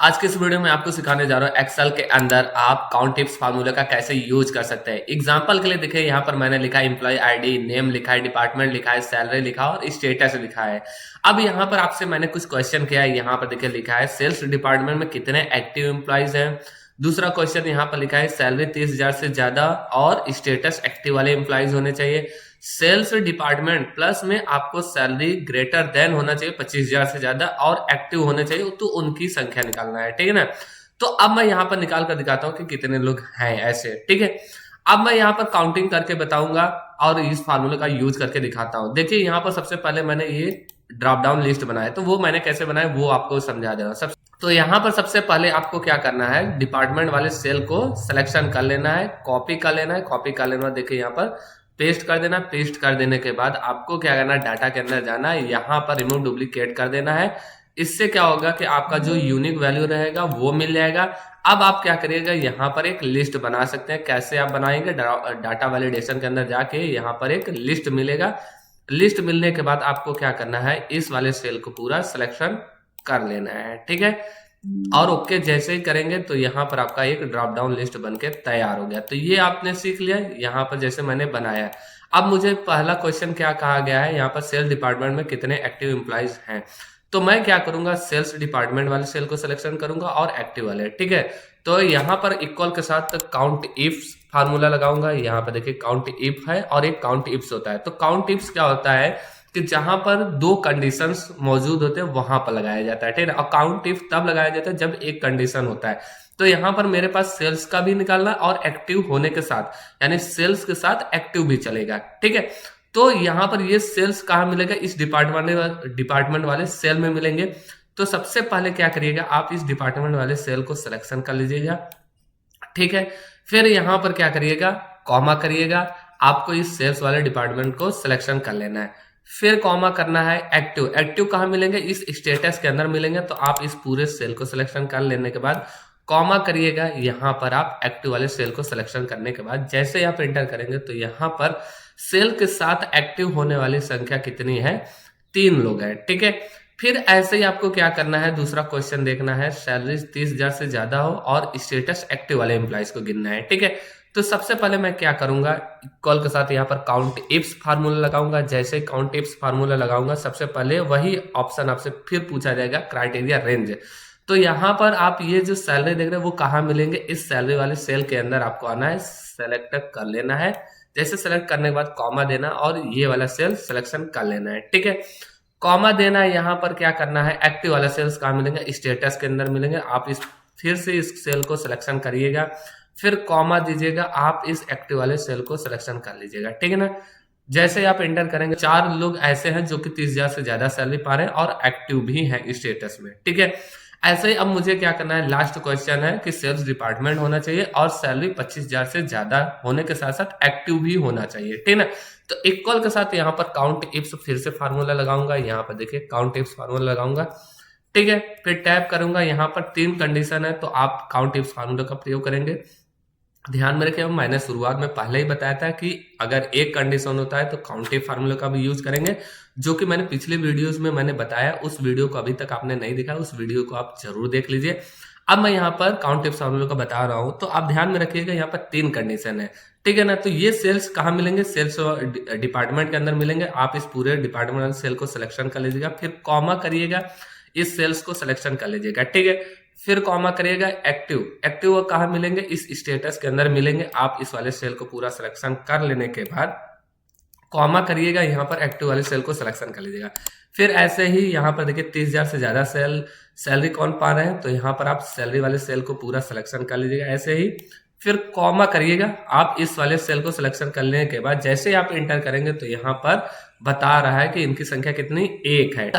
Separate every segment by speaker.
Speaker 1: आज के इस वीडियो में आपको सिखाने जा रहा हूँ एक्सेल के अंदर आप काउंट टिप्स फार्मूला का कैसे यूज कर सकते हैं। एग्जांपल के लिए देखिए यहाँ पर मैंने लिखा है एम्प्लॉय आईडी, नेम लिखा है, डिपार्टमेंट लिखा है, सैलरी लिखा है और स्टेटस लिखा है। अब यहाँ पर आपसे मैंने कुछ क्वेश्चन किया है। यहाँ पर देखिए लिखा है सेल्स डिपार्टमेंट में कितने एक्टिव एम्प्लॉयज हैं। दूसरा क्वेश्चन यहाँ पर लिखा है सैलरी 30,000 से ज्यादा और स्टेटस एक्टिव वाले एम्प्लॉयज होने चाहिए। सेल्स डिपार्टमेंट प्लस में आपको सैलरी ग्रेटर देन होना चाहिए 25,000 से ज्यादा और एक्टिव होने चाहिए, तो उनकी संख्या निकालना है। ठीक है ना। तो अब मैं यहाँ पर निकाल कर दिखाता हूँ कि कितने लोग हैं ऐसे। ठीक है। अब मैं यहाँ पर काउंटिंग करके बताऊंगा और इस फार्मूले का यूज करके दिखाता हूँ। देखिए यहाँ पर सबसे पहले मैंने ये ड्रॉप डाउन लिस्ट बनाया, तो वो मैंने कैसे बनाया वो आपको समझा दे रहा हूँ। तो यहाँ पर सबसे पहले आपको क्या करना है, डिपार्टमेंट वाले सेल को सिलेक्शन कर लेना है, कॉपी कर लेना है। कॉपी कर लेना, देखिए यहाँ पर पेस्ट कर देना। पेस्ट कर देने के बाद आपको क्या करना है, डाटा के अंदर जाना है, यहाँ पर रिमूव डुप्लीकेट कर देना है। इससे क्या होगा कि आपका जो यूनिक वैल्यू रहेगा वो मिल जाएगा। अब आप क्या करिएगा, यहाँ पर एक लिस्ट बना सकते हैं। कैसे आप बनाएंगे, डाटा वैलिडेशन के अंदर जाके यहाँ पर एक लिस्ट मिलेगा। लिस्ट मिलने के बाद आपको क्या करना है, इस वाले सेल को पूरा सिलेक्शन कर लेना है। ठीक है। और ओके जैसे ही करेंगे तो यहाँ पर आपका एक ड्रॉप डाउन लिस्ट बनके तैयार हो गया। तो ये आपने सीख लिया यहाँ पर जैसे मैंने बनाया। अब मुझे पहला क्वेश्चन क्या कहा गया है, यहाँ पर सेल्स डिपार्टमेंट में कितने एक्टिव एम्प्लॉइज हैं। तो मैं क्या करूंगा, सेल्स डिपार्टमेंट वाले सेल को सिलेक्शन करूंगा और एक्टिव वाले। ठीक है। तो यहाँ पर इक्वल के साथ काउंट इफ फार्मूला लगाऊंगा। यहाँ पर देखिए काउंट इफ है और एक काउंट इफ्स होता है। तो काउंट इफ्स क्या होता है कि जहां पर दो कंडीशंस मौजूद होते हैं वहां पर लगाया जाता है। ठीक है। और काउंट इफ तब लगाया जाता है जब एक कंडीशन होता है। तो यहाँ पर मेरे पास सेल्स का भी निकालना और एक्टिव होने के साथ, यानी सेल्स के साथ एक्टिव भी चलेगा। ठीक है। तो यहाँ पर ये सेल्स कहाँ मिलेगा, इस डिपार्टमेंट वाले सेल में मिलेंगे। तो सबसे पहले क्या करिएगा, आप इस डिपार्टमेंट वाले सेल को सिलेक्शन कर लीजिएगा। ठीक है। फिर यहाँ पर क्या करिएगा, कॉमा करिएगा। आपको इस सेल्स वाले डिपार्टमेंट को सिलेक्शन कर लेना है। फिर कॉमा करना है एक्टिव। एक्टिव कहाँ मिलेंगे, इस स्टेटस के अंदर मिलेंगे। तो आप इस पूरे सेल को सिलेक्शन कर लेने के बाद कॉमा करिएगा। यहाँ पर आप एक्टिव वाले सेल को सिलेक्शन करने के बाद जैसे आप एंटर करेंगे तो यहाँ पर सेल के साथ एक्टिव होने वाली संख्या कितनी है, 3 लोग हैं। ठीक है। फिर ऐसे ही आपको क्या करना है, दूसरा क्वेश्चन देखना है, सैलरी 30,000 से ज्यादा हो और स्टेटस एक्टिव वाले एम्प्लॉइज को गिनना है। ठीक है। तो सबसे पहले मैं क्या करूंगा, इक्वल के साथ यहाँ पर काउंट इफ्स फार्मूला लगाऊंगा। जैसे काउंट इफ्स फार्मूला लगाऊंगा सबसे पहले वही ऑप्शन आपसे फिर पूछा जाएगा, क्राइटेरिया रेंज। तो यहाँ पर आप ये जो सैलरी देख रहे हैं वो कहाँ मिलेंगे, इस सैलरी वाले सेल के अंदर आपको आना है, सेलेक्ट कर लेना है। जैसे सेलेक्ट करने के बाद कॉमा देना और ये वाला सेल सिलेक्शन कर लेना है। ठीक है। कॉमा देना है। यहाँ पर क्या करना है, एक्टिव वाला सेल्स कहाँ मिलेंगे, स्टेटस के अंदर मिलेंगे। आप इस फिर से इस सेल को सिलेक्शन करिएगा, फिर कॉमा दीजिएगा, आप इस एक्टिव वाले सेल को सिलेक्शन कर लीजिएगा। ठीक है ना। जैसे आप एंटर करेंगे 4 लोग ऐसे हैं जो कि 30,000 से ज्यादा सैलरी पा रहे हैं और एक्टिव भी हैं स्टेटस में। ठीक है। ऐसे ही अब मुझे क्या करना है, लास्ट क्वेश्चन है कि सेल्स डिपार्टमेंट होना चाहिए और सैलरी 25,000 से ज्यादा होने के साथ साथ एक्टिव भी होना चाहिए। ठीक है ना। तो इक्वल के साथ यहाँ पर काउंट इफ्स फिर से फार्मूला लगाऊंगा। यहाँ पर देखिए काउंट इफ्स फार्मूला लगाऊंगा। ठीक है। फिर टैप करूंगा, यहाँ पर 3 कंडीशन है तो आप काउंट इफ्स फार्मूला का प्रयोग करेंगे। ध्यान में रखिए, मैंने शुरुआत में पहले ही बताया था कि अगर एक कंडीशन होता है तो काउंट इफ फार्मूला का भी यूज करेंगे, जो कि मैंने पिछले वीडियोस में मैंने बताया। उस वीडियो को अभी तक आपने नहीं देखा, उस वीडियो को आप जरूर देख लीजिए। अब मैं यहाँ पर काउंट इफ फार्मूला का बता रहा हूँ, तो आप ध्यान में रखिएगा यहाँ पर 3 कंडीशन है। ठीक है ना। तो ये सेल्स कहाँ मिलेंगे, सेल्स डिपार्टमेंट के अंदर मिलेंगे। आप इस पूरे डिपार्टमेंट सेल को सिलेक्शन कर लीजिएगा, फिर कॉमा करिएगा, इस सेल्स को सिलेक्शन कर लीजिएगा। ठीक है। फिर कॉमा करिएगा एक्टिव। एक्टिव कहाँ मिलेंगे, इस स्टेटस के अंदर मिलेंगे। आप इस वाले सेल को पूरा सिलेक्शन कर लेने के बाद कॉमा करिएगा, यहाँ पर एक्टिव वाले सेल को सिलेक्शन कर लीजिएगा। फिर ऐसे ही यहाँ पर देखिए 30,000 से ज्यादा सैलरी कौन पा रहे हैं, तो यहाँ पर आप सैलरी वाले सेल को पूरा सिलेक्शन कर लीजिएगा ऐसे ही। फिर कॉमा करिएगा, आप इस वाले सेल को सिलेक्शन कर लेने के बाद जैसे आप एंटर करेंगे तो यहाँ पर बता रहा है कि इनकी संख्या कितनी, 1 है।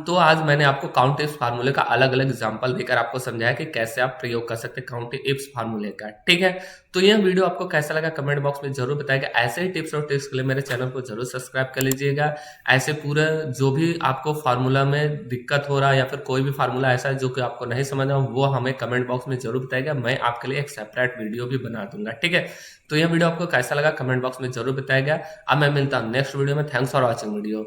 Speaker 1: तो आज मैंने आपको काउंट इफ्स फार्मूले का अलग अलग एग्जांपल देकर आपको समझाया कि कैसे आप प्रयोग कर सकते हैं काउंट इफ्स फार्मूले का। ठीक है। तो यह वीडियो आपको कैसा लगा कमेंट बॉक्स में जरूर बताइएगा। ऐसे ही टिप्स और ट्रिक्स के लिए मेरे चैनल को जरूर सब्सक्राइब कर लीजिएगा। ऐसे पूरा जो भी आपको फार्मूला में दिक्कत हो रहा है या फिर कोई भी फार्मूला ऐसा है जो कि आपको नहीं समझ रहा, वो हमें कमेंट बॉक्स में जरूर बताइएगा। मैं आपके लिए एक सेपरेट वीडियो भी बना दूंगा। ठीक है। तो यह वीडियो आपको कैसा लगा कमेंट बॉक्स में जरूर बताइएगा। अब मैं मिलता हूँ नेक्स्ट वीडियो में। Thanks for watching video.